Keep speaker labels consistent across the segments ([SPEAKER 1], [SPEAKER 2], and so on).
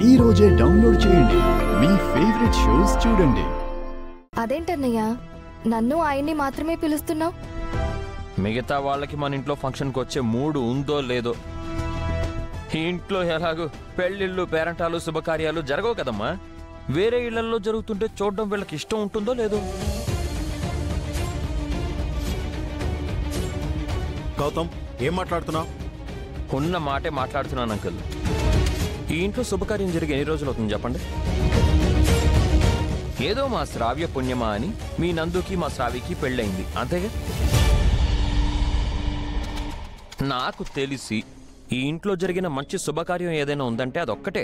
[SPEAKER 1] ఈ రోజే డౌన్లోడ్ చేయండి, మీ ఫేవరెట్ షోస్ చూడండి.
[SPEAKER 2] అదేంటన్నయ్య, నన్ను ఆయన్ని మాత్రమే పిలుస్తున్నావు?
[SPEAKER 3] మిగతా వాళ్ళకి మన ఇంట్లో ఫంక్షన్కి వచ్చే మూడు ఉందో లేదో. ఈ ఇంట్లో ఎలాగో పెళ్ళిళ్ళు, పేరంటాలు, శుభకార్యాలు జరగవు కదమ్మా. వేరే ఇళ్లలో జరుగుతుంటే చూడడం వీళ్ళకి ఇష్టం ఉంటుందో లేదో.
[SPEAKER 4] గౌతమ్, ఏం మాట్లాడుతున్నావు?
[SPEAKER 3] ఉన్న మాటే మాట్లాడుతున్నాను అంకుల్. ఈ ఇంట్లో శుభకార్యం జరిగి ఎన్ని రోజులు అవుతుంది చెప్పండి? ఏదో మా శ్రావ్య పుణ్యమా అని మీ నందుకి మా శ్రావ్యకి పెళ్ళయింది, అంతేగా. నాకు తెలిసి ఈ ఇంట్లో జరిగిన మంచి శుభకార్యం ఏదైనా ఉందంటే అదొక్కటే.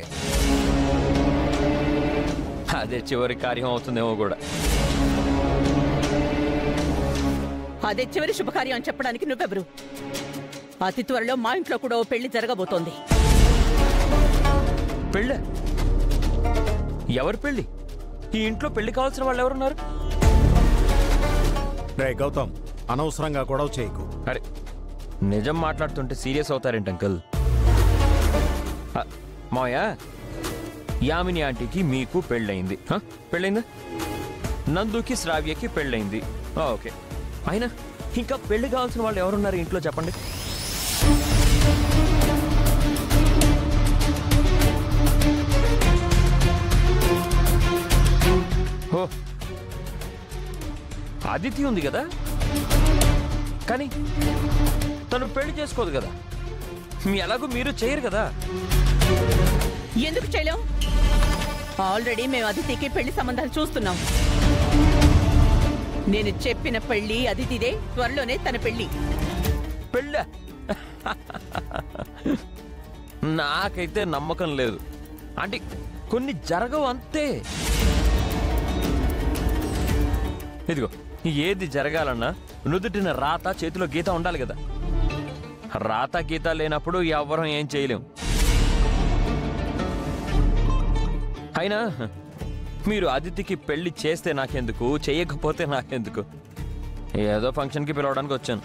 [SPEAKER 3] అదే చివరి కార్యం అవుతుందేమో కూడా.
[SPEAKER 5] అదే చివరి శుభకార్యం అని చెప్పడానికి నువ్వెవరు? అతి త్వరలో మా ఇంట్లో కూడా ఓ పెళ్లి జరగబోతోంది.
[SPEAKER 3] పెళ్ళ? ఎవరు పెళ్ళి? ఈ ఇంట్లో పెళ్లి కావాల్సిన వాళ్ళు ఎవరున్నారు?
[SPEAKER 4] రే గౌతమ్, అనవసరంగా గొడవ చేయకు.
[SPEAKER 3] అరే, నిజం మాట్లాడుతుంటే సీరియస్ అవుతారేంటి అంకుల్? మావయ్య, యామిని ఆంటీకి మీకు పెళ్ళయింది, పెళ్ళైందా? నందుకి శ్రావ్యకి పెళ్ళైంది, ఓకే. అయినా ఇంకా పెళ్లి కావాల్సిన వాళ్ళు ఎవరున్నారు ఇంట్లో చెప్పండి? ఓ, అదితి ఉంది కదా, కానీ తను పెళ్లి చేసుకోదు కదా. ఎలాగో మీరు చేయరు కదా.
[SPEAKER 5] ఎందుకు చేయలేం? ఆల్రెడీ మేము అదితికి పెళ్లి సంబంధాలు చూస్తున్నాం. నేను చెప్పిన పెళ్లి అదితిదే, త్వరలోనే తన పెళ్లి.
[SPEAKER 3] పెళ్ళ? నాకైతే నమ్మకం లేదు. అంటే కొన్ని జరగవు అంతే. ఇదిగో, ఏది జరగాలన్నా నుదుటిన రాత, చేతిలో గీత ఉండాలి కదా. రాత గీత లేనప్పుడు ఎవ్వరం ఏం చేయలేం. అయినా మీరు అదితికి పెళ్లి చేస్తే నాకెందుకు, చేయకపోతే నాకెందుకు? ఏదో ఫంక్షన్కి పిలవడానికి వచ్చాను.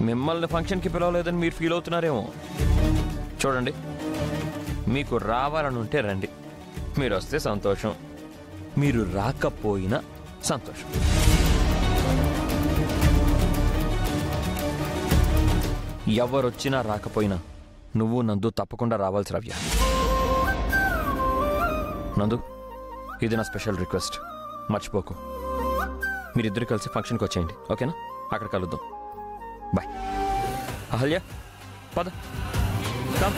[SPEAKER 3] మిమ్మల్ని ఫంక్షన్కి పిలవలేదని మీరు ఫీల్ అవుతున్నారేమో. చూడండి, మీకు రావాలని ఉంటే రండి, మీరు వస్తే సంతోషం, మీరు రాకపోయినా సంతోషం. ఎవరొచ్చినా రాకపోయినా నువ్వు నందు తప్పకుండా రావాలి శ్రావ్య. నందు, ఇది నా స్పెషల్ రిక్వెస్ట్, మర్చిపోకు. మీరిద్దరు కలిసి ఫంక్షన్కి వచ్చేయండి, ఓకేనా? అక్కడ కలుద్దాం. బాయ్. అహల్య, పద. కమ్.